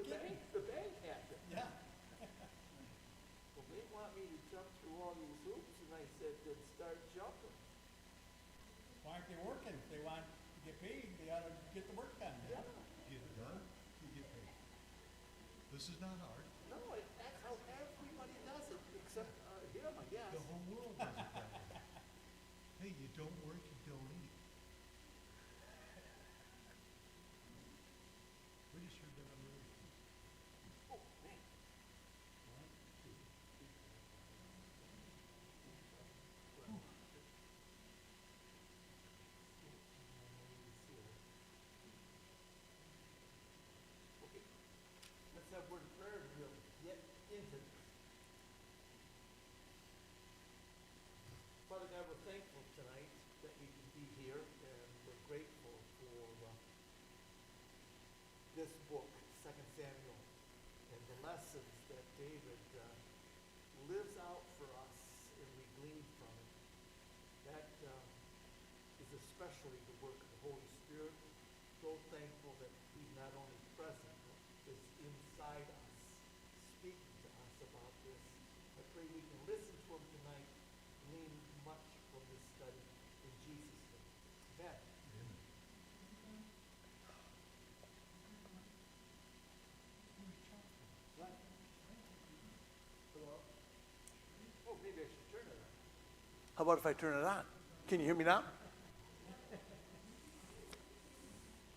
the bank, had it. Yeah. Well, they want me to jump through all these hoops, and I said, then start jumping. Why aren't they working? If they want to get paid, they ought to get the work done. Yeah. Get it done, you get paid. This is not hard. No, that's how everybody does it, except him, I guess. The whole world does it that way. Hey, you don't work, you don't eat. We just heard that on the radio. Oh, man. Okay, let's have word of prayer and we'll get into this. Father God, we're thankful tonight that we can be here, and we're grateful for this book, 2 Samuel, and the lessons that David lives out for us and we glean from it. That is especially the work of the Holy Spirit. So thankful that he's not only present, but is inside us, speaking to us about this. I pray we can listen to him tonight, glean much from this study. In Jesus' name. Amen. What? Hello? Oh, maybe I should turn it on. How about if I turn it on? Can you hear me now?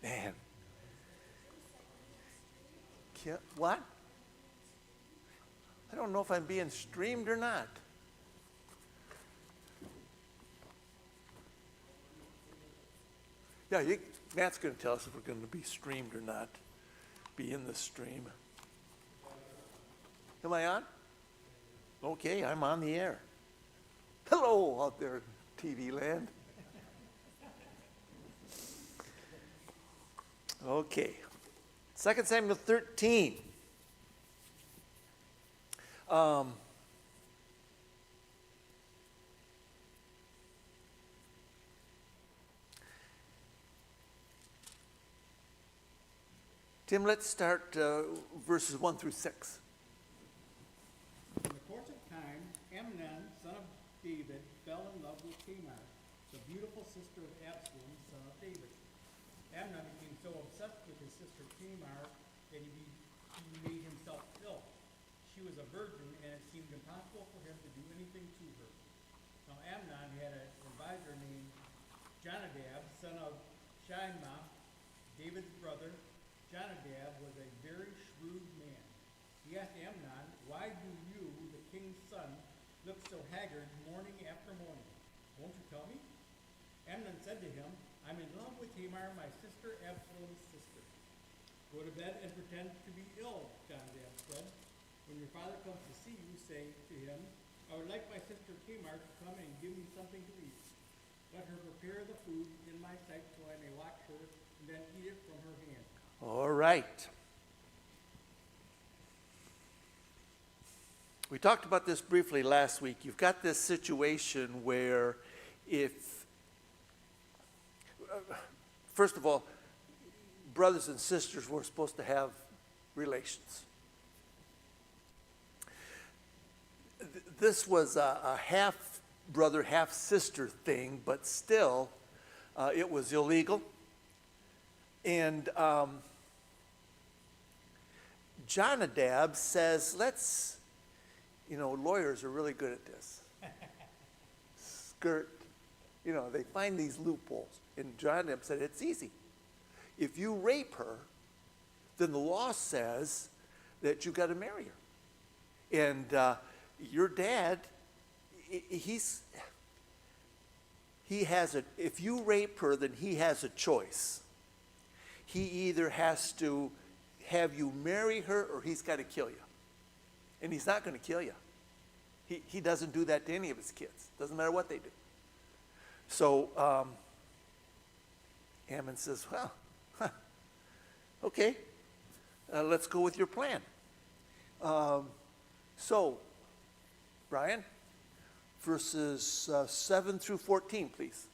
Man. What? I don't know if I'm being streamed or not. Yeah, Matt's going to tell us if we're going to be streamed or not. Be in the stream. Am I on? Okay, I'm on the air. Hello out there in TV land. Okay. 2 Samuel 13. Tim, let's start verses 1 through 6. In the course of time, Amnon, son of David, fell in love with Tamar, the beautiful sister of Absalom, son of David. Amnon became so obsessed with his sister Tamar that he made himself ill. She was a virgin, and it seemed impossible for him to do anything to her. Now Amnon had an advisor named Jonadab, son of Shimei, David's brother. Jonadab was a very shrewd man. He asked Amnon, "Why do you, the king's son, look so haggard morning after morning? Won't you tell me?" Amnon said to him, "I'm in love with Tamar, my sister Absalom's sister." "Go to bed and pretend to be ill," Jonadab said. "When your father comes to see you, say to him, 'I would like my sister Tamar to come and give me something to eat. Let her prepare the food in my sight so I may watch her and then eat it from her hand.'" All right. We talked about this briefly last week. You've got this situation where first of all, brothers and sisters were supposed to have relations. This was a half-brother, half-sister thing, but still, it was illegal. And Jonadab says, lawyers are really good at this. They find these loopholes. And Jonadab said, it's easy. If you rape her, then the law says that you've got to marry her. And your dad, if you rape her, then he has a choice. He either has to have you marry her or he's got to kill you. And he's not going to kill you. He doesn't do that to any of his kids. Doesn't matter what they do. So Ammon says, well, okay, let's go with your plan. So, Brian, verses 7 through 14, please.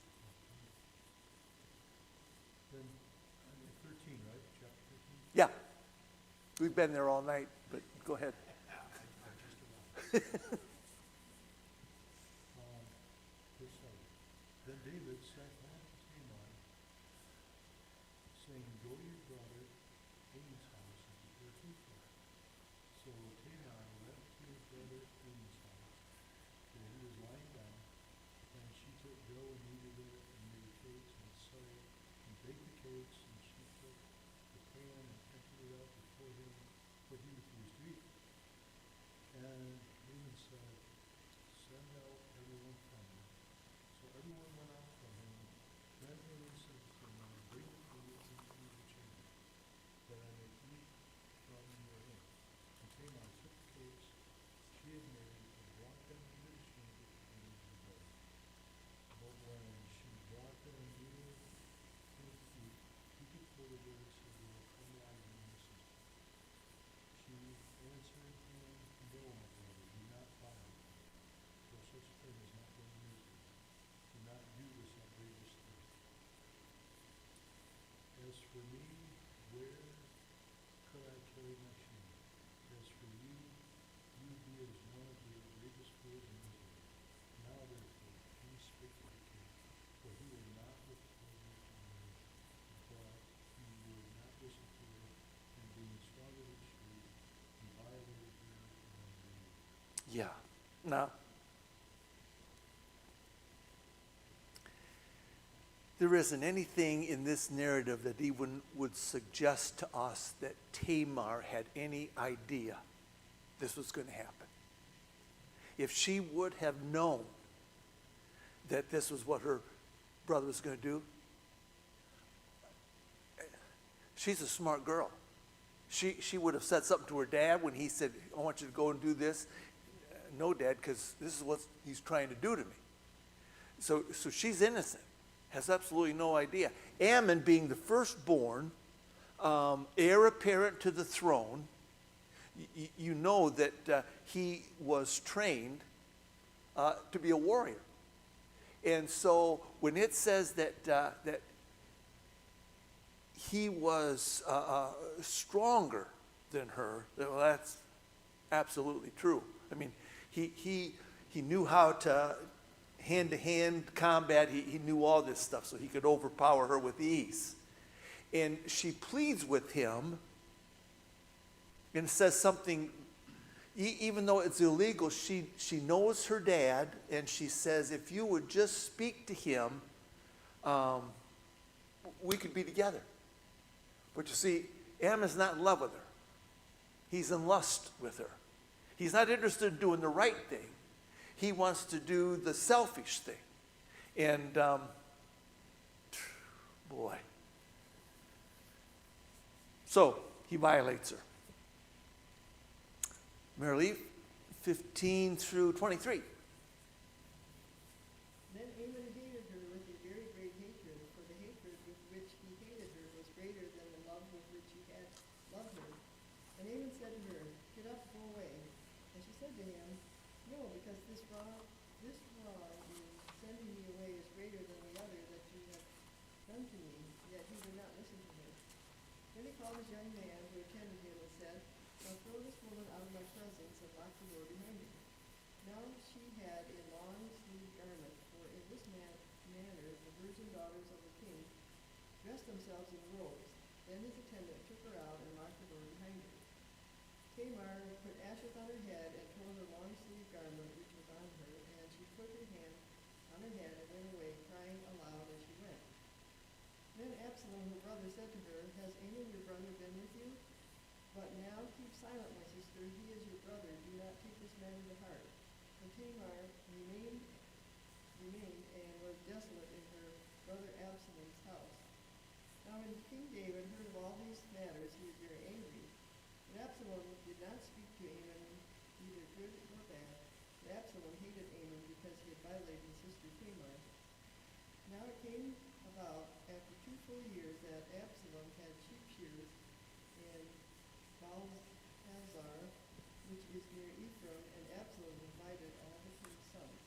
13, right? Chapter 13? Yeah. We've been there all night, but go ahead. Verse 7. Then David sent back to Tamar, saying, go to your brother Amnon's house and prepare food for him. So Tamar went to her brother Amnon's house, where he was lying down, and she took dough and kneaded it, and made cakes, and sewed, and baked the cakes, and she took the pan and emptied it out before him, for he refused to eat. And Amnon said, send out everyone from him. So everyone went out from him. Then Amnon said to Tamar, bring the food into the chamber, that I may eat from your hand. And Tamar took the cakes she had made and brought them into the chamber to Amnon her brother. But when she brought them near his feet, he declared her, so they will come lie down and listen to her. She answered him, no, my brother, do not fire me, for such a thing has not been used. Do not do this outrageous thing. As for me, where could I carry my shame? As for you, you be as one of the outrageous fools in Israel. Now therefore, please speak to the king, for he will not withhold you from me, but he would not listen to her, and being stronger than she, he violated her and murdered her. Yeah. Now, there isn't anything in this narrative that even would suggest to us that Tamar had any idea this was going to happen. If she would have known that this was what her brother was going to do, she's a smart girl. She would have said something to her dad when he said, I want you to go and do this. No, Dad, because this is what he's trying to do to me. So she's innocent, has absolutely no idea. Ammon, being the firstborn, heir apparent to the throne, you know that he was trained to be a warrior. And so when it says that he was stronger than her, well, that's absolutely true. I mean, he knew how to hand-to-hand combat. He knew all this stuff, so he could overpower her with ease. And she pleads with him and says something, even though it's illegal, she knows her dad, and she says, if you would just speak to him, we could be together. But you see, Ammon's not in love with her. He's in lust with her. He's not interested in doing the right thing. He wants to do the selfish thing. And, boy. So, he violates her. Marilee, 15 through 23. Then Amon hated her with a very great hatred, for the hatred with which he hated her was greater than the love with which he had loved her. And Amon said to her, get up, go away. And she said to him, no, because this wrong in sending me away is greater than the other that you have done to me. Yet he would not listen to her. Then he called his young man who attended him and said, now throw this woman out of my presence and lock the door behind you. Now she had a long-sleeved garment, for in this manner the virgin daughters of the king dressed themselves in robes. Then his attendant took her out and locked the door behind her. Tamar put ashes on her head and tore her long-sleeved garment which was on her, and she put her hand on her head and went away, crying aloud as she went. Then Absalom, her brother, said to her, has Amnon your brother been with you? But now keep silent, my sister, he is your brother, do not take this matter to heart. And Tamar remained and was desolate in her brother Absalom's house. Now when King David heard of all these matters, he was very angry. But Absalom did not speak to Amnon, neither good nor bad. But Absalom hated Amnon because he had violated his sister Tamar. Now it came about after 2 full years that Absalom had sheep shears in Baal-Hazar, which is near Ephraim, and Absalom invited all the king's sons.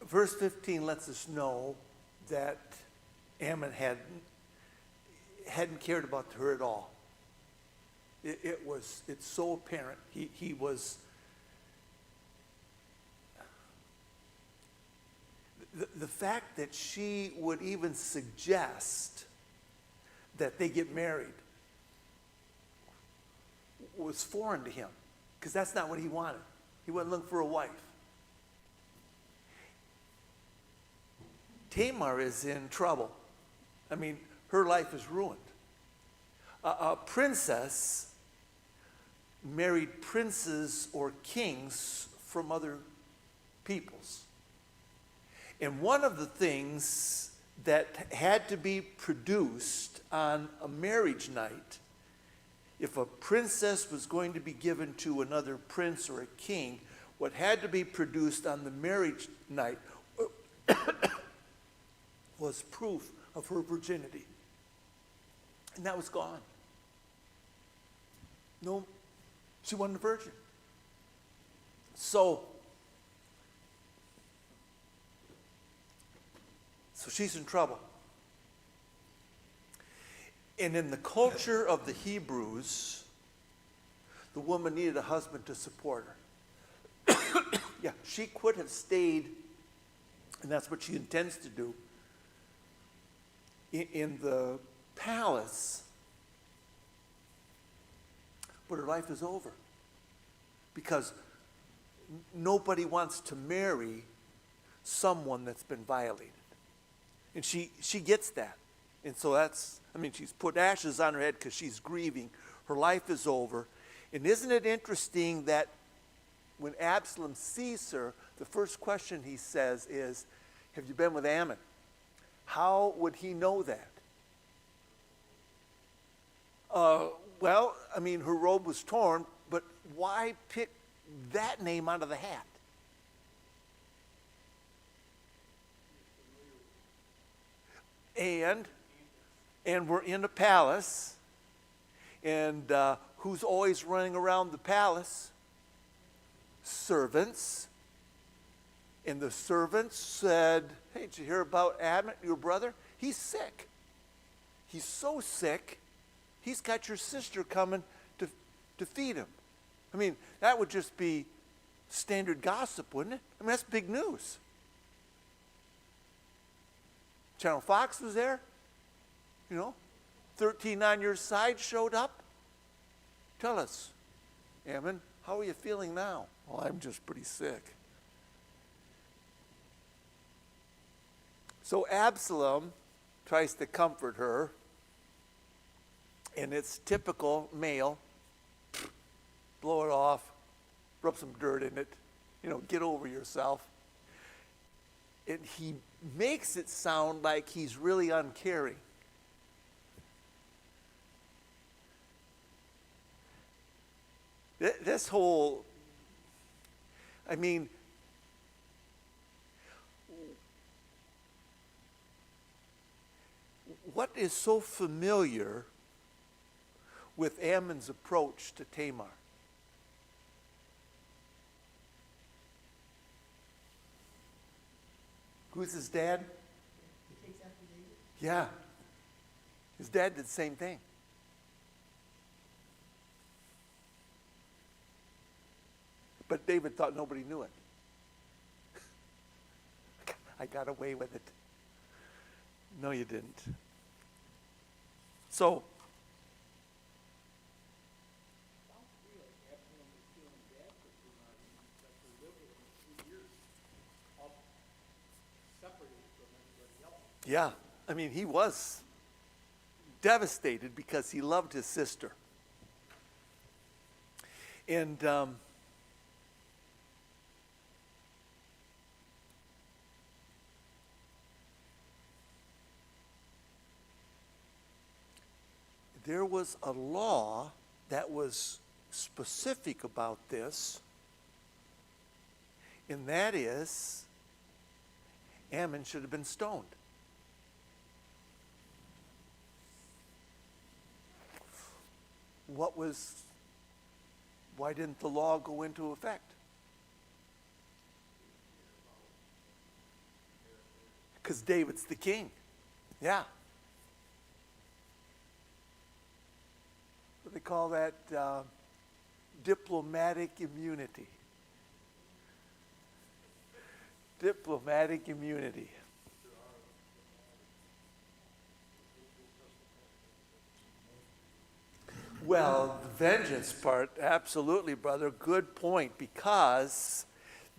verse 15 lets us know that Ammon hadn't cared about her at all. It's so apparent. He was, the fact that she would even suggest that they get married was foreign to him, because that's not what he wanted. He wasn't looking for a wife. Tamar is in trouble. I mean, her life is ruined. A princess married princes or kings from other peoples. And one of the things that had to be produced on a marriage night, if a princess was going to be given to another prince or a king, what had to be produced on the marriage night was proof of her virginity. And that was gone. No, she wasn't a virgin. So she's in trouble. And in the culture of the Hebrews, the woman needed a husband to support her. Yeah, she could have stayed, and that's what she intends to do, in the palace, but her life is over. Because nobody wants to marry someone that's been violated. And she gets that. And so she's put ashes on her head because she's grieving. Her life is over. And isn't it interesting that when Absalom sees her, the first question he says is, have you been with Ammon? How would he know that? Well, I mean, her robe was torn, but why pick that name out of the hat? And we're in a palace, and who's always running around the palace? Servants. And the servants said, hey, did you hear about Ammon, your brother? He's sick. He's so sick, he's got your sister coming to feed him. I mean, that would just be standard gossip, wouldn't it? I mean, that's big news. Channel Fox was there. 13 on your side showed up. Tell us, Ammon, how are you feeling now? Well, I'm just pretty sick. So Absalom tries to comfort her, and it's typical male. Blow it off, rub some dirt in it, get over yourself. And he makes it sound like he's really uncaring. This whole, what is so familiar with Ammon's approach to Tamar? Who's his dad? He takes after David. Yeah. His dad did the same thing. But David thought nobody knew it. I got away with it. No, you didn't. So, yeah, he was devastated because he loved his sister. And there was a law that was specific about this, and that is Ammon should have been stoned. Why didn't the law go into effect? Because David's the king. Yeah. What do they call that? Diplomatic immunity. Diplomatic immunity. Well, the vengeance part, absolutely, brother. Good point, because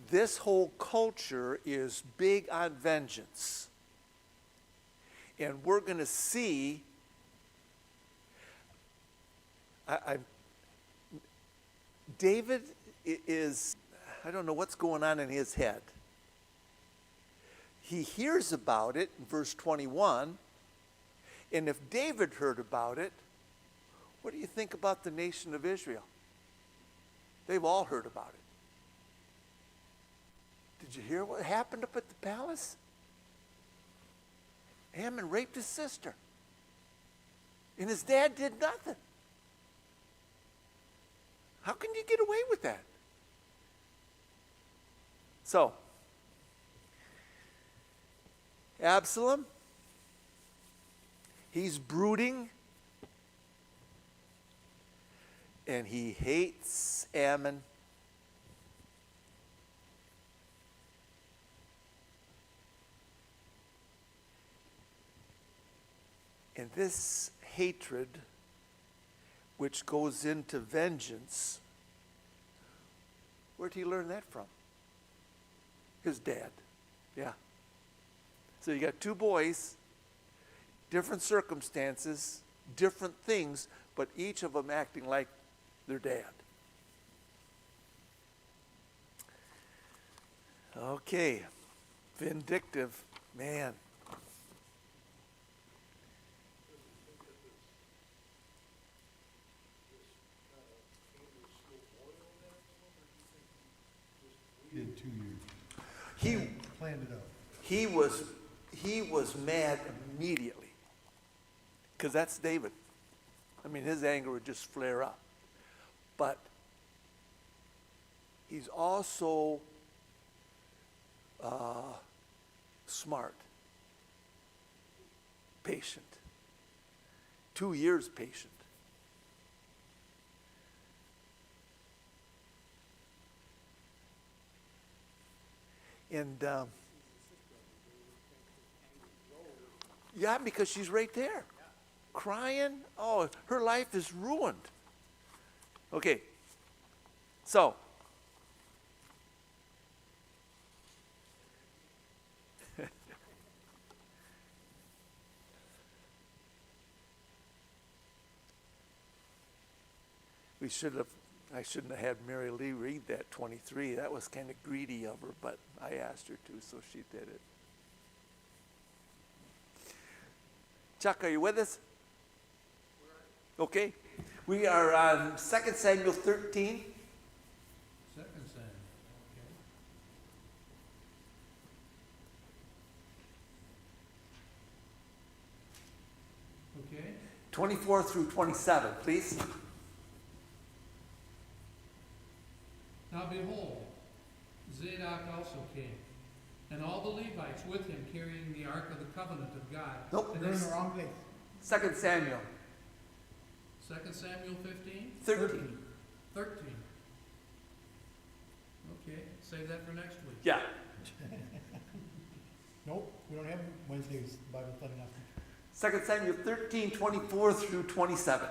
this whole culture is big on vengeance. And we're going to see, David is, I don't know what's going on in his head. He hears about it in verse 21, and if David heard about it, what do you think about the nation of Israel? They've all heard about it. Did you hear what happened up at the palace? Ammon raped his sister. And his dad did nothing. How can you get away with that? So, Absalom, he's brooding. And he hates Ammon. And this hatred, which goes into vengeance, where'd he learn that from? His dad. Yeah. So you got two boys, different circumstances, different things, but each of them acting like their dad. Okay, vindictive, man. He did 2 years. He Planned it out. he was mad immediately, because that's David. I mean, his anger would just flare up. But he's also smart, patient. 2 years patient. And yeah, because she's right there, crying. Oh, her life is ruined. Okay, so I shouldn't have had Mary Lee read that 23. That was kind of greedy of her, but I asked her to, so she did it. Chuck, are you with us? Okay. We are on 2 Samuel 13. 2 Samuel, okay. Okay. 24 through 27, please. Now behold, Zadok also came, and all the Levites with him carrying the ark of the covenant of God. Nope. And They're in the wrong place. 2 Samuel 2 Samuel 15? 13. 13. Okay, save that for next week. Yeah. Nope, we don't have Wednesdays Bible study now. 2 Samuel 13, 24 through 27.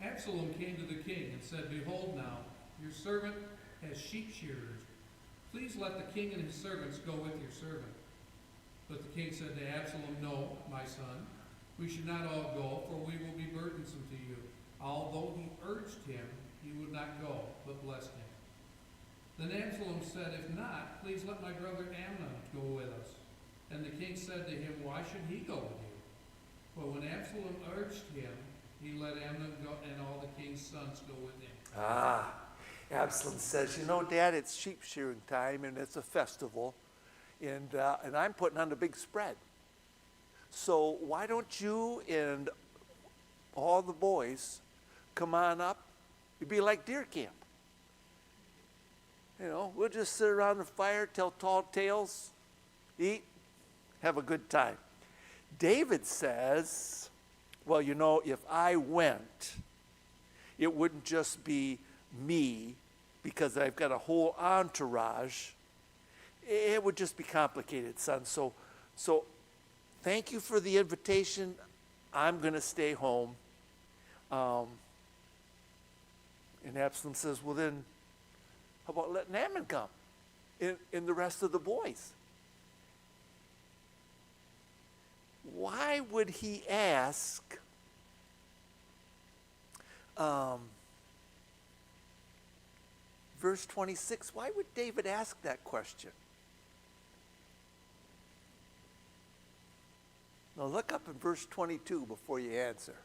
Absalom came to the king and said, Behold now, your servant has sheep shearers. Please let the king and his servants go with your servant. But the king said to Absalom, No, my son, we should not all go, for we will be burdensome to you. Although he urged him, he would not go, but blessed him. Then Absalom said, If not, please let my brother Amnon go with us. And the king said to him, Why should he go with you? But when Absalom urged him, he let Amnon go, and all the king's sons go with him. Ah, Absalom says, you know, Dad, it's sheep shearing time, and it's a festival, and I'm putting on a big spread. So why don't you and all the boys come on up? It'd be like deer camp. You know, we'll just sit around the fire, tell tall tales, eat, have a good time. David says, well, you know, if I went, it wouldn't just be me, because I've got a whole entourage. It would just be complicated, son. So thank you for the invitation. I'm going to stay home. And Absalom says, well then, how about letting Ammon come? And the rest of the boys. Why would he ask verse 26, why would David ask that question? Now look up in verse 22 before you answer.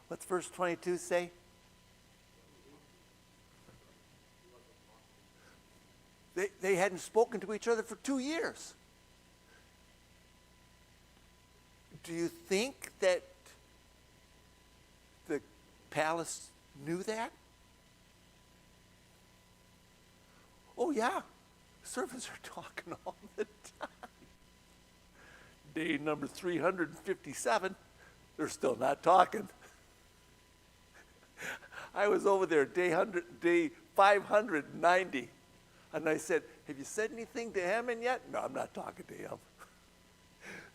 What's verse 22 say? They hadn't spoken to each other for 2 years. Do you think that the palace knew that? Oh yeah, servants are talking all the time. Day number 357, they're still not talking. I was over there day 590, and I said, have you said anything to Ammon yet? No, I'm not talking to him.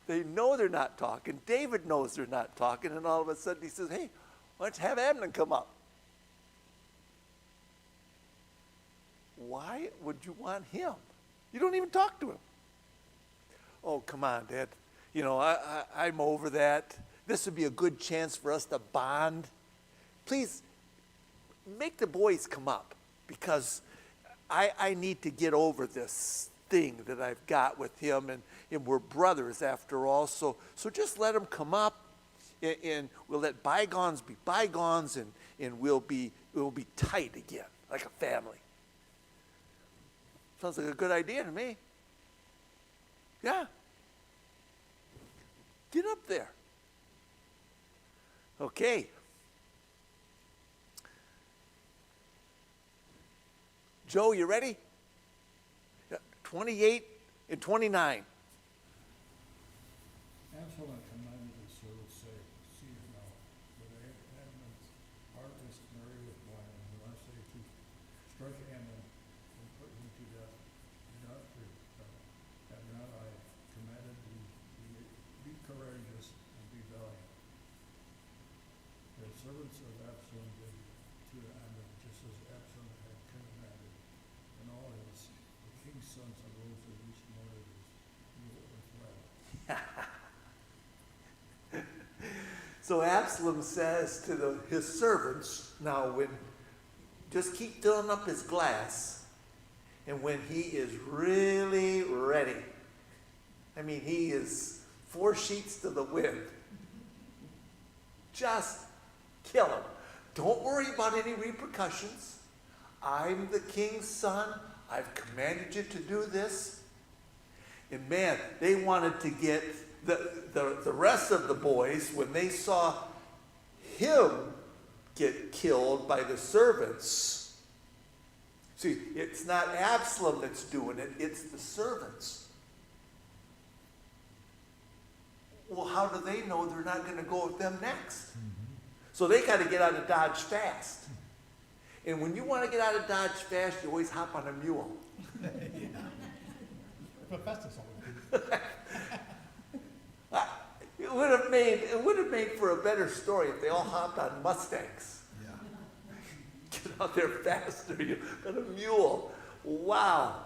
They know they're not talking. David knows they're not talking, and all of a sudden he says, hey, why don't you have Amnon come up? Why would you want him? You don't even talk to him. Oh, come on, Dad. You know, I'm over that. This would be a good chance for us to bond. Please, make the boys come up, because I need to get over this thing that I've got with him, and we're brothers after all. So just let them come up, and we'll let bygones be bygones, and we'll be tight again, like a family. Sounds like a good idea to me. Yeah. Get up there. Okay. Joe, you ready? 28 and 29. Absalom commanded his servants, say, see now, but Amnon's heart is merry with wine, and when I say to strike Ammon and put him to death, do not fear. Have not I commanded thee, be courageous and be valiant? The servants of Absalom did to Ammon just as Absalom had commanded, and all his the king's sons arose and each mounted his mule and fled. So Absalom says to his servants, now just keep filling up his glass, and when he is really ready, I mean, he is 4 sheets to the wind, just kill him. Don't worry about any repercussions. I'm the king's son. I've commanded you to do this. And man, they wanted to get the rest of the boys, when they saw him get killed by the servants. See, it's not Absalom that's doing it, it's the servants. Well, how do they know they're not going to go with them next? So they got to get out of Dodge fast. And when you want to get out of Dodge fast, you always hop on a mule. Professor something. It would have made for a better story if they all hopped on Mustangs. Yeah. Get out there faster. You got a mule. Wow.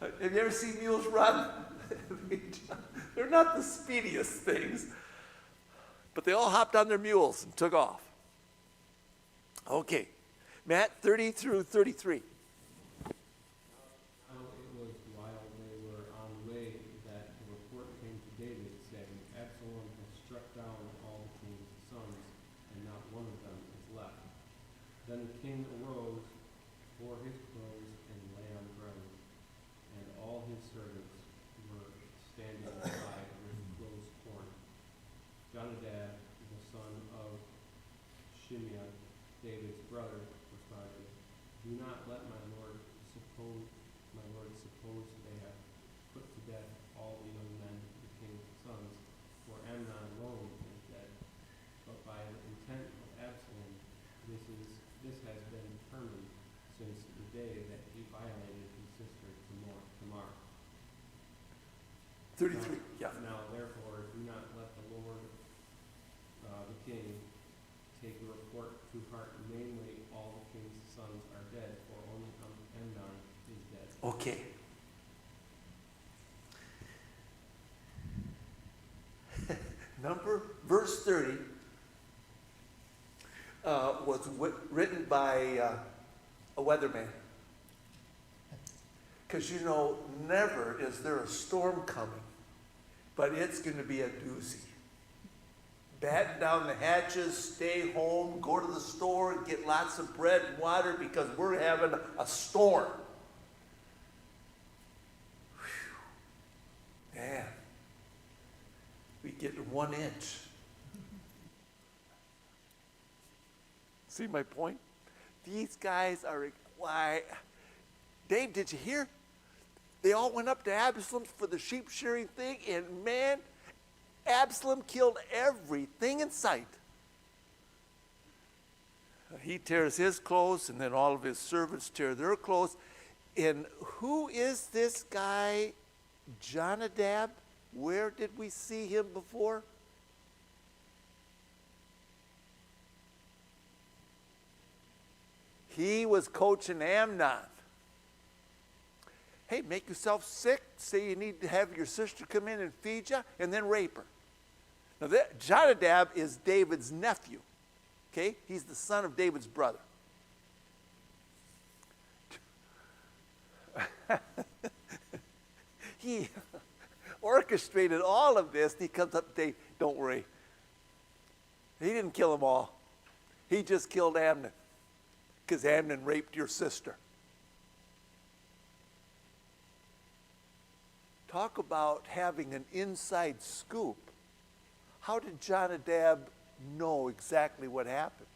Have you ever seen mules run? They're not the speediest things. But they all hopped on their mules and took off. Okay. Matt, 30 through 33. Now it was while they were on the way that the report came to David, saying, Absalom has struck down all the king's sons, and not one of them is left. Then the king arose, tore his clothes, and lay on the ground, and all his servants were standing around Jonadab, the son of Shimeah, David's brother, responded, "Do not let my lord suppose they have put to death all the young men, the king's sons, for Amnon alone is dead. But by the intent of Absalom, this has been determined since the day that he violated his sister Tamar. 33, yeah. Now therefore, do not let the Lord, the king, take the report to heart, namely, all the king's sons are dead, for only Amnon is dead." Okay. Verse 30 was written by a weatherman. Because you know, never is there a storm coming, but it's going to be a doozy. Batten down the hatches, stay home, go to the store, get lots of bread and water because we're having a storm. Whew. Man, we get 1 inch. See my point? These guys are, why? Dave, did you hear? They all went up to Absalom for the sheep shearing thing, and man, Absalom killed everything in sight. He tears his clothes, and then all of his servants tear their clothes. And who is this guy, Jonadab? Where did we see him before? He was coaching Amnon. Hey, make yourself sick, say you need to have your sister come in and feed you, and then rape her. Now, Jonadab is David's nephew. Okay? He's the son of David's brother. He orchestrated all of this, and he comes up to Dave, "Don't worry. He didn't kill them all. He just killed Amnon, because Amnon raped your sister." Talk about having an inside scoop. How did Jonadab know exactly what happened?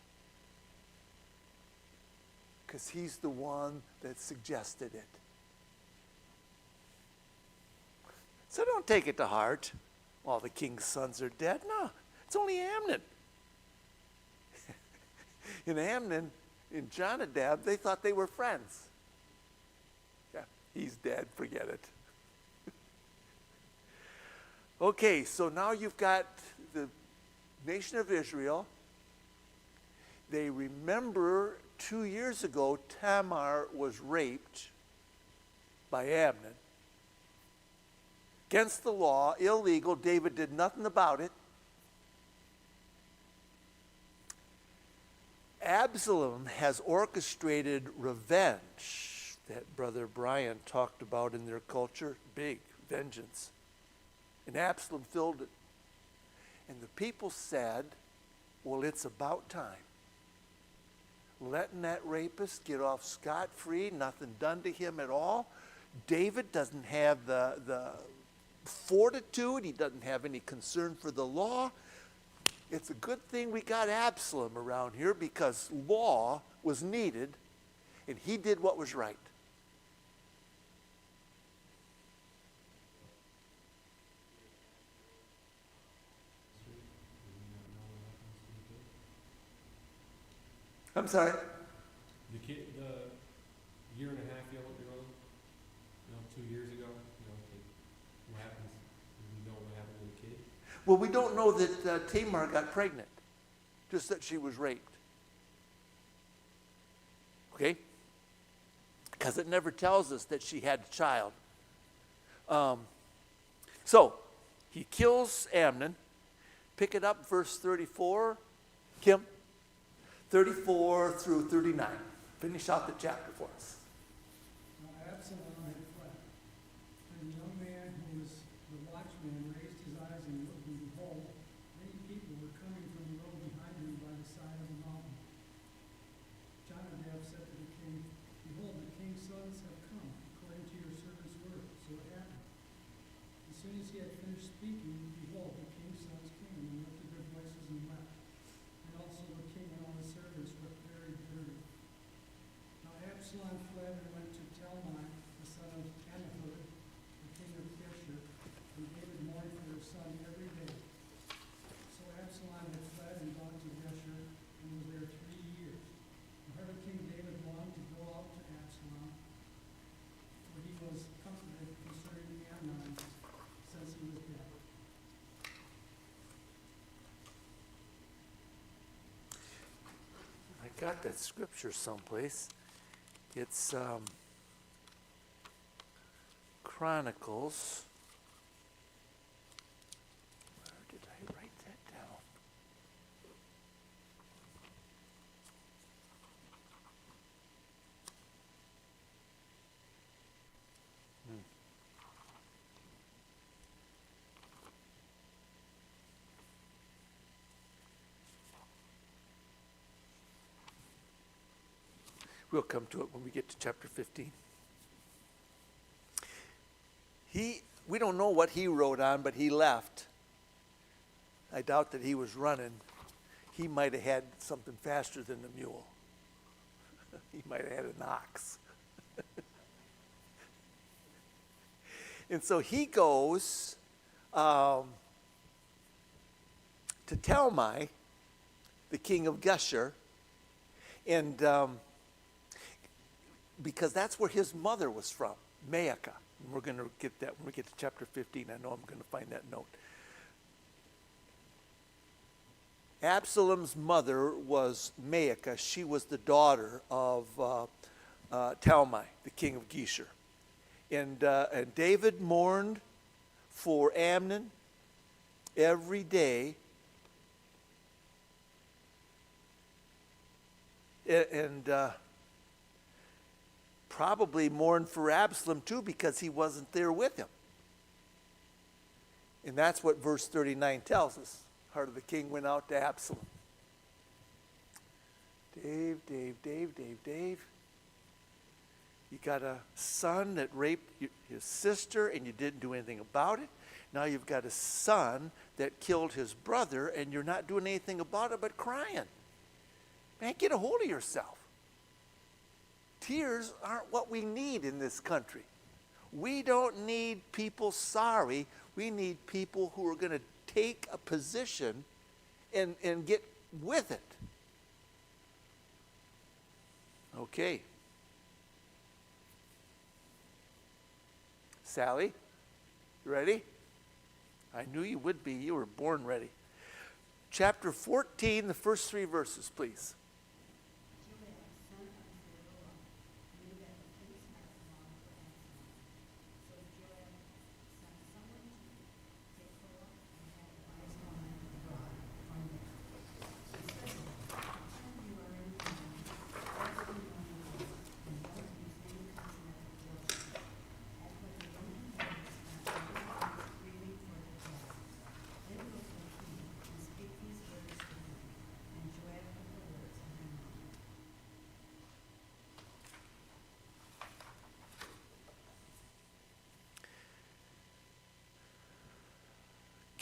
Because he's the one that suggested it. So don't take it to heart. All the king's sons are dead. No, it's only Amnon. And Amnon and Jonadab, they thought they were friends. Yeah, he's dead, forget it. Okay, so now you've got the nation of Israel. They remember 2 years ago Tamar was raped by Amnon. Against the law, illegal. David did nothing about it. Absalom has orchestrated revenge that Brother Brian talked about in their culture. Big vengeance. And Absalom filled it. And the people said, well, it's about time. Letting that rapist get off scot-free, nothing done to him at all. David doesn't have the fortitude. He doesn't have any concern for the law. It's a good thing we got Absalom around here because law was needed, and he did what was right. I'm sorry? The kid, the year and a half ago, 2 years ago, what happens? Do we know what happened to the kid? Well, we don't know that Tamar got pregnant, just that she was raped. Okay? Because it never tells us that she had a child. So, he kills Amnon. Pick it up, verse 34. Kim? 34 through 39. Finish out the chapter for us. Now Absalom had fled. And the young man who was the watchman raised his eyes and looked, and behold, many people were coming from the road behind him by the side of the mountain. Jonadab said to the king, "Behold, the king's sons have come, according to your servant's word." So it happened. As soon as he had finished speaking, behold, the king's sons came and lifted their got that scripture someplace. It's Chronicles. Where did I write that down? We'll come to it when we get to chapter 15. We don't know what he wrote on, but he left. I doubt that he was running. He might have had something faster than the mule. He might have had an ox. And so he goes to Talmai, the king of Geshur, and because that's where his mother was from, Maacah. And we're going to get that when we get to chapter 15. I know I'm going to find that note. Absalom's mother was Maacah. She was the daughter of Talmai, the king of Geshur. And David mourned for Amnon every day. And probably mourned for Absalom too, because he wasn't there with him. And that's what verse 39 tells us. Heart of the king went out to Absalom. Dave. You got a son that raped his sister and you didn't do anything about it. Now you've got a son that killed his brother and you're not doing anything about it but crying. Man, get a hold of yourself. Tears aren't what we need in this country. We don't need people sorry. We need people who are going to take a position and get with it. Okay. Sally, you ready? I knew you would be. You were born ready. Chapter 14, the first 3 verses, please.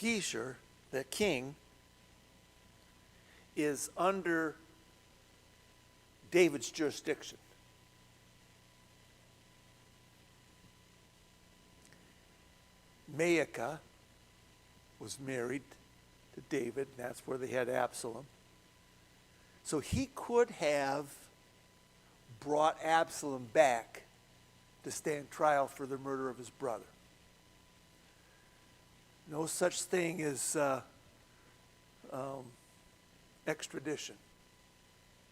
Geshur, the king, is under David's jurisdiction. Maacah was married to David, and that's where they had Absalom. So he could have brought Absalom back to stand trial for the murder of his brother. No such thing as extradition,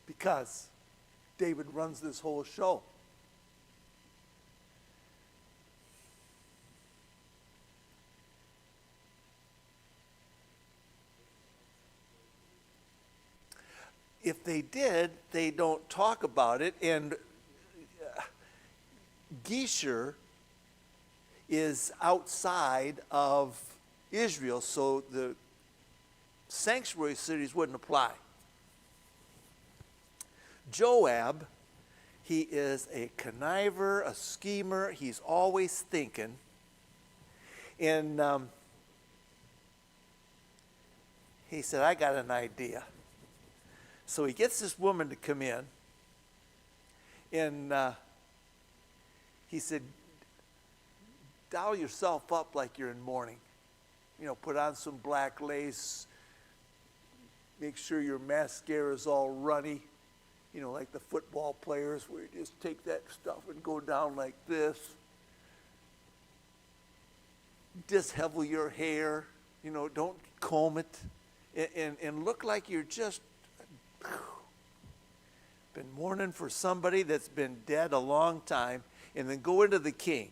because David runs this whole show. If they did, they don't talk about it, and Geshur is outside of Israel, so the sanctuary cities wouldn't apply. Joab, he is a conniver, a schemer. He's always thinking. And he said, I got an idea. So he gets this woman to come in, and he said, doll yourself up like you're in mourning. You know, put on some black lace, make sure your mascara is all runny, you know, like the football players where you just take that stuff and go down like this. Dishevel your hair, you know, don't comb it, and look like you're just, been mourning for somebody that's been dead a long time, and then go into the king.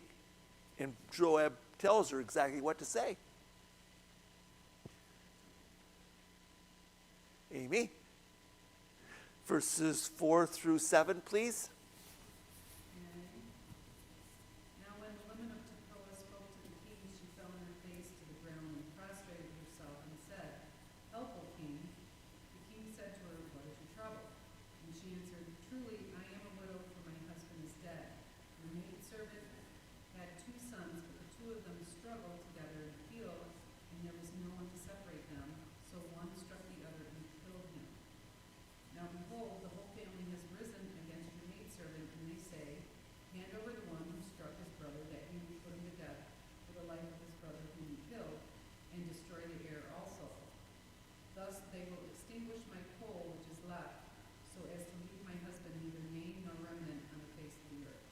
And Joab tells her exactly what to say. Amy, verses 4 through 7, please. Now when the women of Tekoa spoke to the king, she fell on her face to the ground and prostrated herself and said, Help, O king. The king said to her, What is your trouble? And she answered, Truly, I am a widow, for my husband is dead. My maidservant had 2 sons, but the 2 of them struggled together in the field, and there was no one to separate them. So one struck the other and killed him. Now behold, the whole family has risen against your maidservant, and they say, Hand over the one who struck his brother, that he may put him to death for the life of his brother whom he killed, and destroy the heir also. Thus they will extinguish my coal which is left, so as to leave my husband neither name nor remnant on the face of the earth.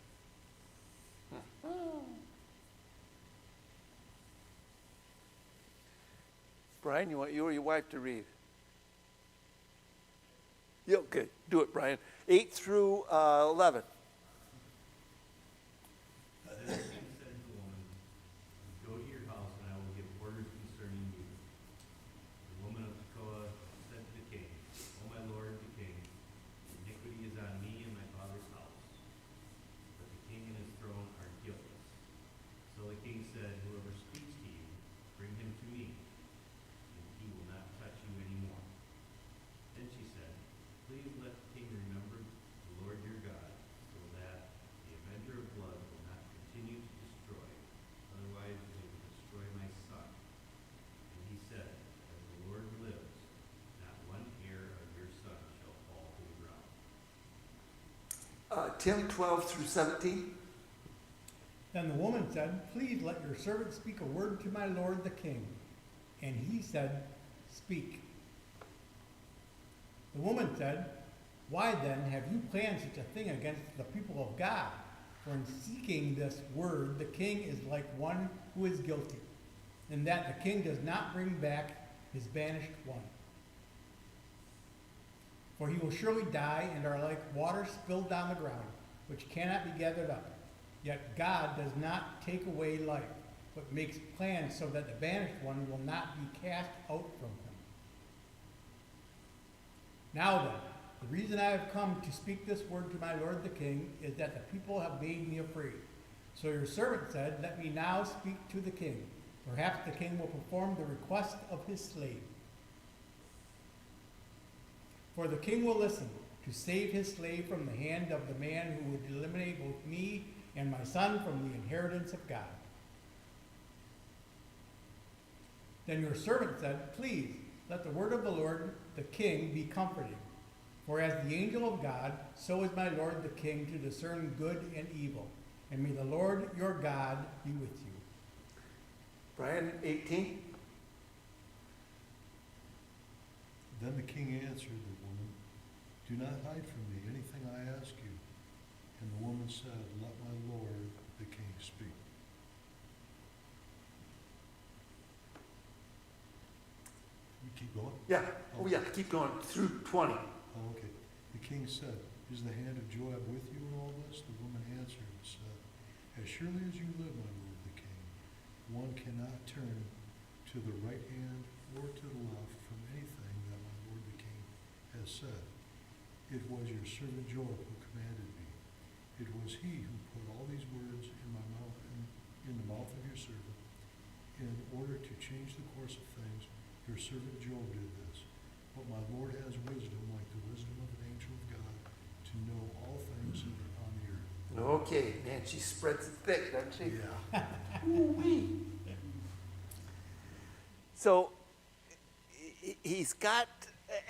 Brian, you want you or your wife to read? Yeah, okay. Do it, Brian. 8 through 11. Then the king said to the woman, Go to your house, and I will give orders concerning you. The woman of Tekoa said to the king, O my lord the king, iniquity is on me and my father's house, but the king and his throne are guiltless. So the king said, Whoever speaks to you, bring him to me, and he will not touch you anymore. Then she said, Please let the king remember the Lord your God, so that the avenger of blood will not continue to destroy, otherwise they will destroy my son. And he said, As the Lord lives, not one hair of your son shall fall to the ground. Tim, 12 through 17. Then the woman said, Please let your servant speak a word to my lord the king. And he said, Speak. The woman said, Why then have you planned such a thing against the people of God? For in seeking this word, the king is like one who is guilty, in that the king does not bring back his banished one. For he will surely die, and are like water spilled on the ground, which cannot be gathered up. Yet God does not take away life, but makes plans so that the banished one will not be cast out from him. Now then, the reason I have come to speak this word to my lord the king is that the people have made me afraid. So your servant said, Let me now speak to the king. Perhaps the king will perform the request of his slave. For the king will listen to save his slave from the hand of the man who would eliminate both me and my son from the inheritance of God. Then your servant said, Please, let the word of the Lord the king be comforting. For as the angel of God, so is my lord the king to discern good and evil. And may the Lord your God be with you. Brian, 18. Then the king answered the woman, Do not hide from me anything I ask you. And the woman said, Let my lord the king speak. You keep going? Yeah. Oh, yeah. Keep going through 20. Oh, okay. The king said, Is the hand of Joab with you in all this? The woman answered and said, As surely as you live, my lord the king, one cannot turn to the right hand or to the left from anything that my lord the king has said. It was your servant Joab who commanded me. It was he who put all these words in my mouth, in the mouth of your servant. In order to change the course of things, your servant Job did this. But my Lord has wisdom, like the wisdom of an angel of God, to know all things that are on the earth. Okay, man, she spreads it thick, doesn't she? Yeah. Ooh-wee. So he's got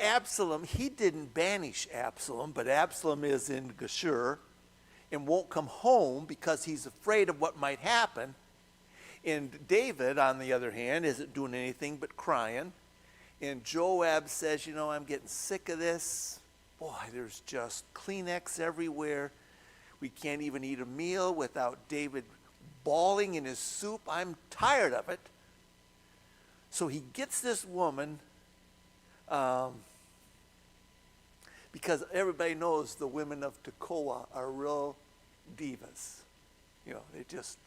Absalom. He didn't banish Absalom, but Absalom is in Geshur and won't come home because he's afraid of what might happen. And David, on the other hand, isn't doing anything but crying. And Joab says, I'm getting sick of this. Boy, there's just Kleenex everywhere. We can't even eat a meal without David bawling in his soup. I'm tired of it. So he gets this woman, because everybody knows the women of Tekoa are real divas. You know, they just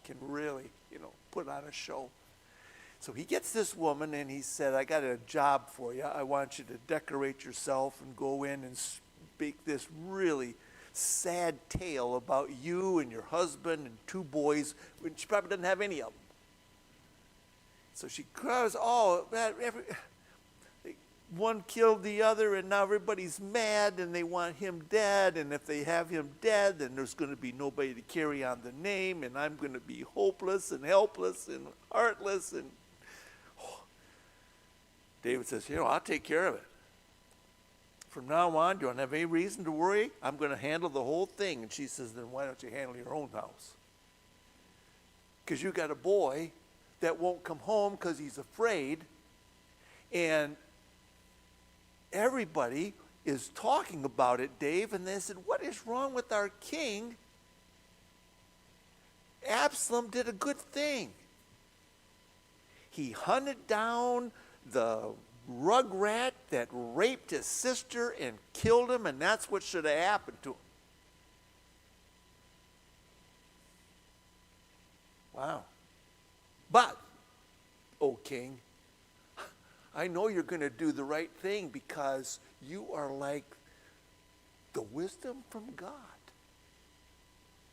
can really, you know, put on a show. So he gets this woman and he said, I got a job for you. I want you to decorate yourself and go in and speak this really sad tale about you and your husband and 2 boys, when she probably doesn't have any of them. So she cries, oh, one killed the other, and now everybody's mad, and they want him dead, and if they have him dead, then there's going to be nobody to carry on the name, and I'm going to be hopeless and helpless and heartless. And David says, you know, I'll take care of it. From now on, you don't have any reason to worry. I'm going to handle the whole thing. And she says, then why don't you handle your own house? Because you got a boy that won't come home because he's afraid, and everybody is talking about it, Dave, and they said, what is wrong with our king? Absalom did a good thing. He hunted down the rugrat that raped his sister and killed him, and that's what should have happened to him. Wow. But, O king, I know you're going to do the right thing because you are like the wisdom from God.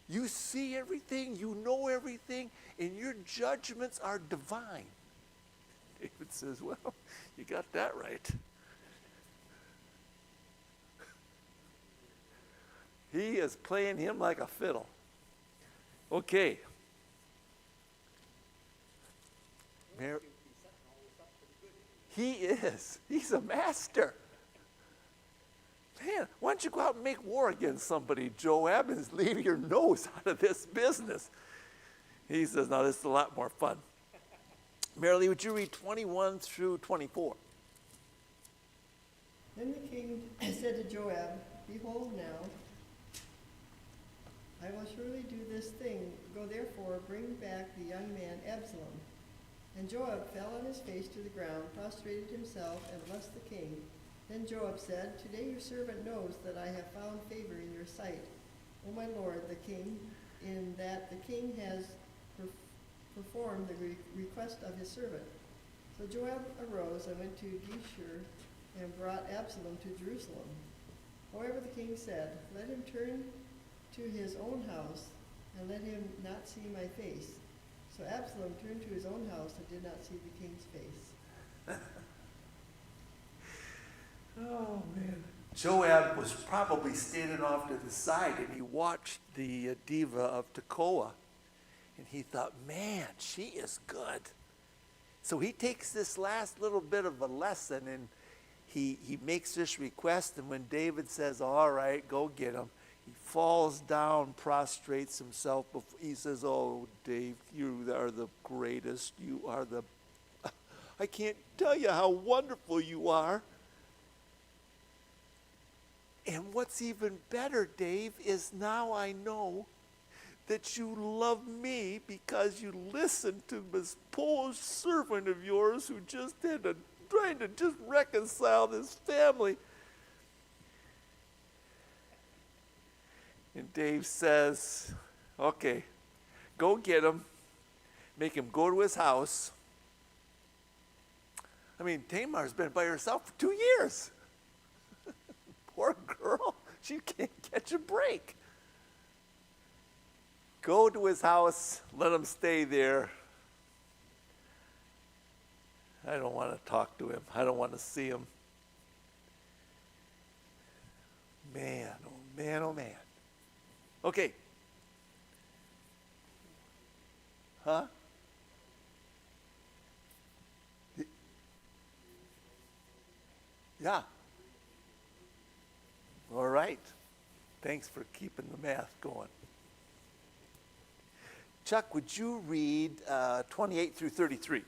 You see everything, you know everything, and your judgments are divine. David says, well, you got that right. He is playing him like a fiddle. Okay. He is. He's a master. Man, why don't you go out and make war against somebody, Joab, and leave your nose out of this business? He says, no, this is a lot more fun. Marilee, would you read 21 through 24? Then the king said to Joab, behold now, I will surely do this thing. Go therefore, bring back the young man Absalom. And Joab fell on his face to the ground, prostrated himself, and blessed the king. Then Joab said, today your servant knows that I have found favor in your sight, O my lord the king, in that the king has performed the request of his servant. So Joab arose and went to Geshur and brought Absalom to Jerusalem. However, the king said, let him turn to his own house, and let him not see my face. So Absalom turned to his own house and did not see the king's face. Oh, man. Joab was probably standing off to the side, and he watched the diva of Tekoa, and he thought, man, she is good. So he takes this last little bit of a lesson, and he makes this request, and when David says, all right, go get him, he falls down, prostrates himself. He says, oh, Dave, you are the greatest. You are the... I can't tell you how wonderful you are. And what's even better, Dave, is now I know that you love me because you listened to this poor servant of yours who just had to, trying to just reconcile this family. And Dave says, okay, go get him, make him go to his house. I mean, Tamar's been by herself for 2 years. Poor girl, she can't catch a break. Go to his house, let him stay there. I don't want to talk to him. I don't want to see him. Man, oh man, oh man. Okay. Huh? Yeah. All right. Thanks for keeping the math going. Chuck, would you read 28 through 33?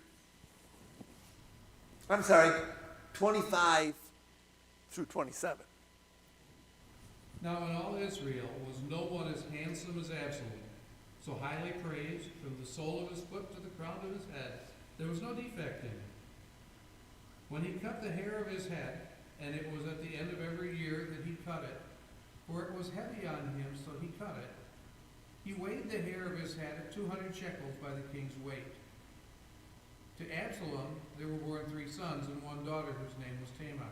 I'm sorry, 25 through 27. Now in all Israel was no one as handsome as Absalom, so highly praised, from the sole of his foot to the crown of his head. There was no defect in him. When he cut the hair of his head, And it was at the end of every year that he cut it, for it was heavy on him, so he cut it. He weighed the hair of his head at 200 shekels by the king's weight. To Absalom there were born 3 sons and 1 daughter whose name was Tamar.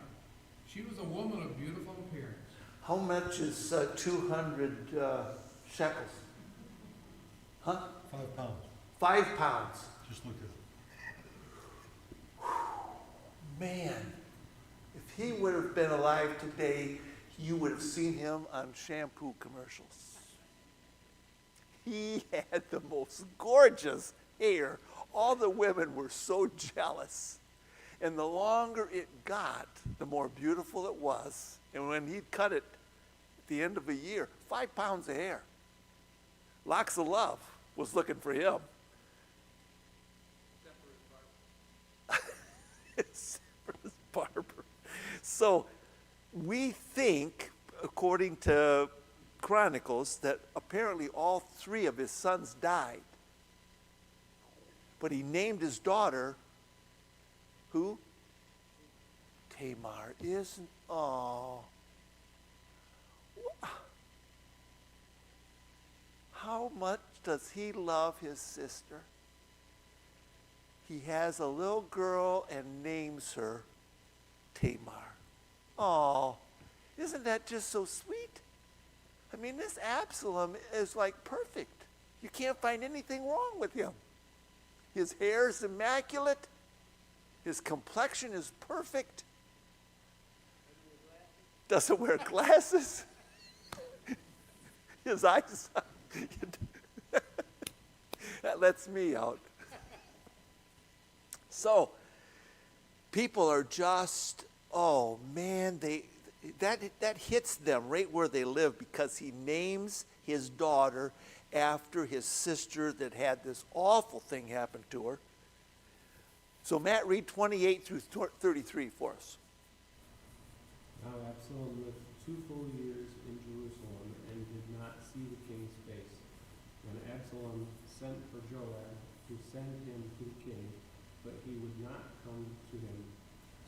She was a woman of beautiful appearance. How much is 200 shekels? Huh? 5 pounds. 5 pounds. Just look at it. Man, if he would have been alive today, you would have seen him on shampoo commercials. He had the most gorgeous hair. All the women were so jealous. And the longer it got, the more beautiful it was. And when he'd cut it at the end of a year, 5 pounds of hair. Locks of Love was looking for him. Except for his barber. So we think, according to Chronicles, that apparently all 3 of his sons died. But he named his daughter, who? Tamar. Isn't, oh. How much does he love his sister? He has a little girl and names her Tamar. Oh, isn't that just so sweet? I mean, this Absalom is like perfect. You can't find anything wrong with him. His hair is immaculate. His complexion is perfect. Doesn't wear glasses. His eyes. That lets me out. So, people are just, oh man, that hits them right where they live, because he names his daughter after his sister that had this awful thing happen to her. So Matt, read 28 through 33 for us. Now Absalom lived 2 full years in Jerusalem and did not see the king's face. When Absalom sent for Joab to send him to the king, but he would not come to him.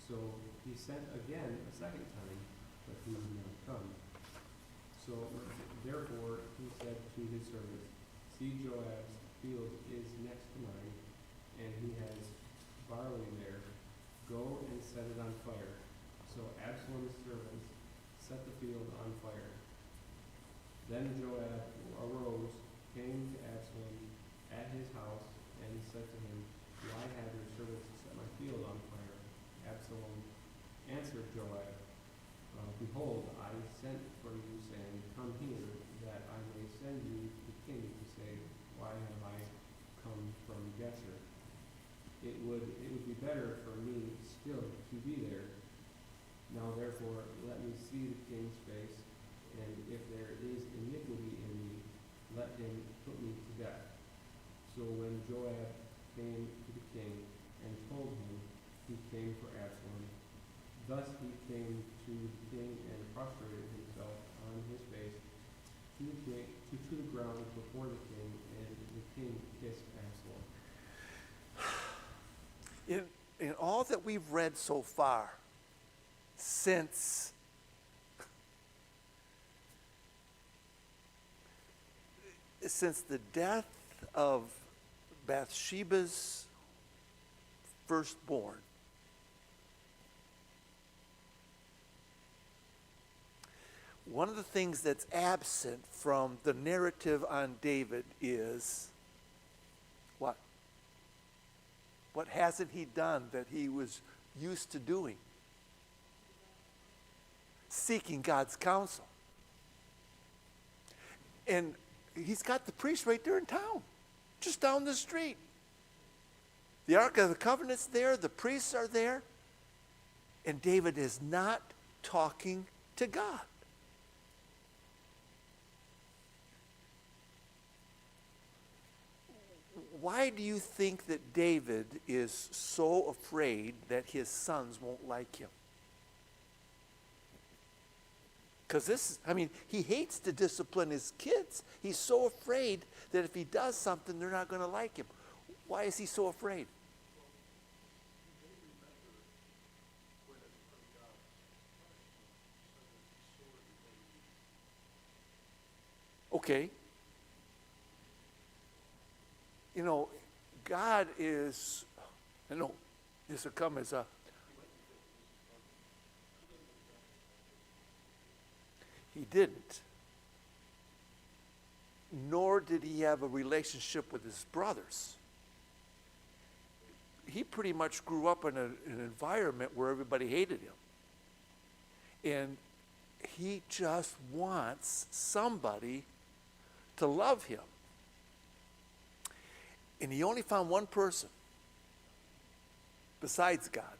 So he sent again a second time, but he would not come. So therefore he said to his servants, see, Joab's field is next to mine, and he has barley there. Go and set it on fire. So Absalom's servants set the field on fire. Then Joab arose, came to Absalom at his house, and said to him, why have your servants set my field on fire? Absalom answered Joab, behold, I sent for you, saying, come here, that I may send you to the king to say, why have I come from Geshur? It would be better for me still to be there. Now therefore let me see the king's face, and if there is iniquity in me, let him put me to death. So when Joab came to the king and told him, he came for Absalom. Thus he came to the king and prostrated himself on his face to the ground before the king, and the king kissed Absalom. In all that we've read so far, since the death of Bathsheba's firstborn, one of the things that's absent from the narrative on David is what? What hasn't he done that he was used to doing? Seeking God's counsel. And he's got the priest right there in town, just down the street. The Ark of the Covenant's there, the priests are there, and David is not talking to God. Why do you think that David is so afraid that his sons won't like him? Because he hates to discipline his kids. He's so afraid that if he does something, they're not going to like him. Why is he so afraid? Okay. You know, God is, I know this will come as a, he didn't. Nor did he have a relationship with his brothers. He pretty much grew up in an environment where everybody hated him. And he just wants somebody to love him. And he only found one person besides God.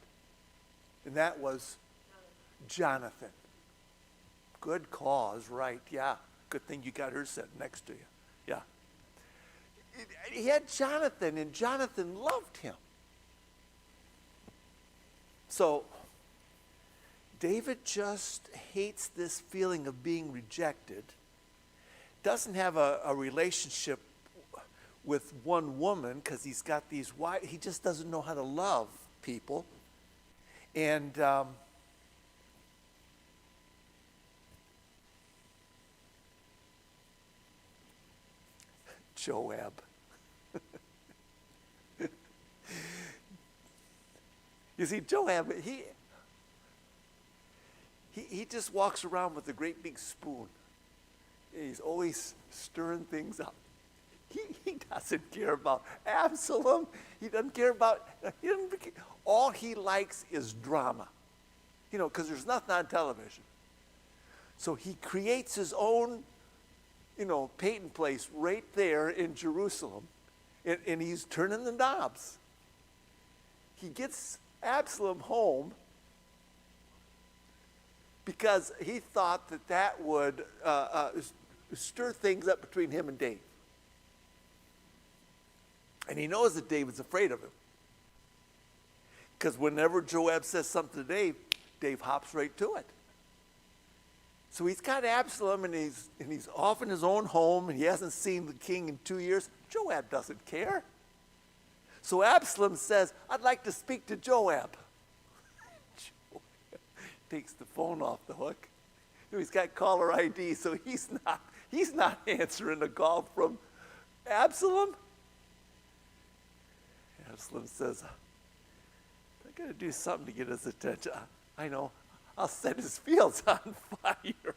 And that was Jonathan. Good cause, right? Yeah. Good thing you got her sitting next to you. Yeah. He had Jonathan, and Jonathan loved him. So, David just hates this feeling of being rejected, doesn't have a relationship with one woman because he's got these wives. He just doesn't know how to love people. And Joab. You see, Joab, he just walks around with a great big spoon. He's always stirring things up. He doesn't care about Absalom. He doesn't care about, all he likes is drama. You know, because there's nothing on television. So he creates his own, Peyton place right there in Jerusalem. And he's turning the knobs. He gets Absalom home because he thought that would stir things up between him and Dave. And he knows that David's afraid of him. Because whenever Joab says something to Dave hops right to it. So he's got Absalom, and he's off in his own home, and he hasn't seen the king in 2 years. Joab doesn't care. So Absalom says, "I'd like to speak to Joab." Joab takes the phone off the hook. He's got caller ID, so he's not answering a call from Absalom. Absalom says, "I got to do something to get his attention. I know. I'll set his fields on fire."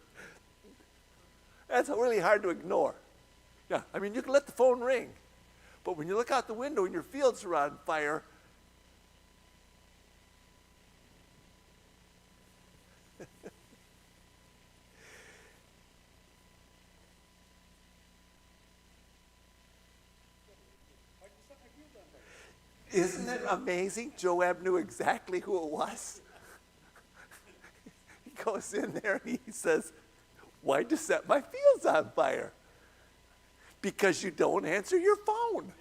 That's really hard to ignore. Yeah, I mean, you can let the phone ring, but when you look out the window and your fields are on fire, isn't it amazing? Joab knew exactly who it was. He goes in there and he says, "Why'd you set my fields on fire?" "Because you don't answer your phone."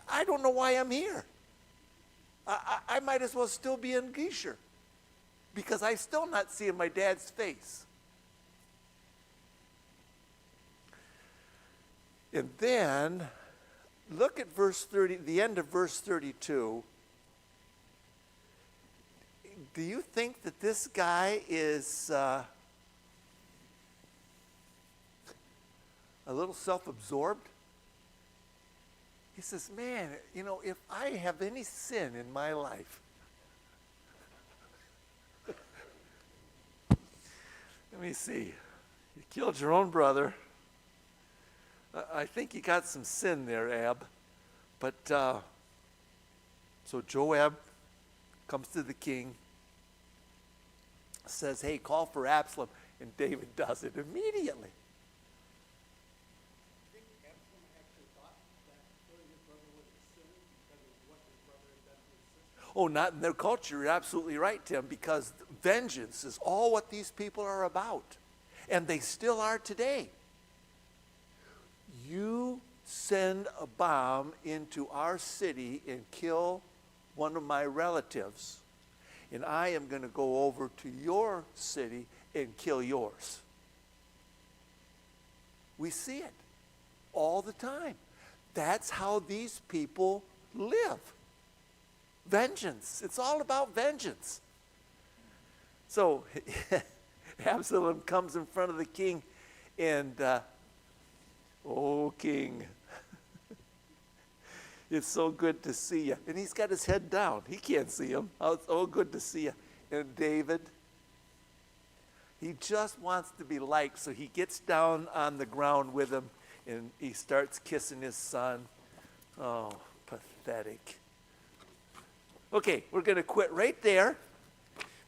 I don't know why I'm here. I might as well still be in Geisher because I'm still not seeing my dad's face. And then look at verse 30, the end of verse 32. Do you think that this guy is a little self-absorbed? He says, "Man, if I have any sin in my life," let me see, you killed your own brother. I think you got some sin there, Ab. But, so Joab comes to the king, says, "Hey, call for Absalom," and David does it immediately. I think Absalom actually thought that killing his brother was a sin because of what his brother had done to his sister. Oh, not in their culture. You're absolutely right, Tim, because vengeance is all what these people are about. And they still are today. You send a bomb into our city and kill one of my relatives, and I am going to go over to your city and kill yours. We see it all the time. That's how these people live. Vengeance. It's all about vengeance. So Absalom comes in front of the king, and, oh, king, it's so good to see you. And he's got his head down. He can't see him. Oh, it's so good to see you. And David, he just wants to be liked, so he gets down on the ground with him, and he starts kissing his son. Oh, pathetic. Okay, we're going to quit right there,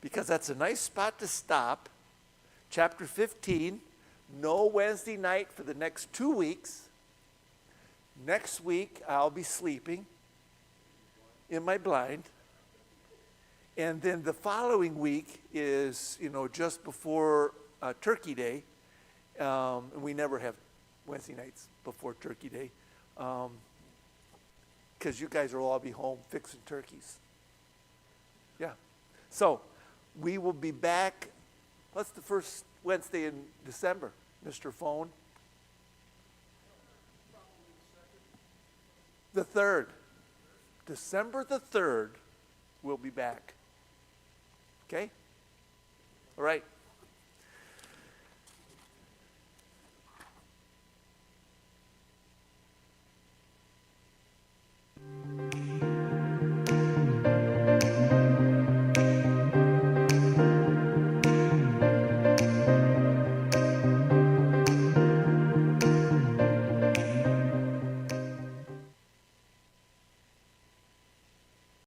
because that's a nice spot to stop. Chapter 15, no Wednesday night for the next 2 weeks. Next week, I'll be sleeping in my blind. And then the following week is, just before Turkey Day. And we never have Wednesday nights before Turkey Day. Because you guys will all be home fixing turkeys. Yeah. So, we will be back. What's the first Wednesday in December, Mr. Phone? The 3rd. December the 3rd, we'll be back. Okay? All right.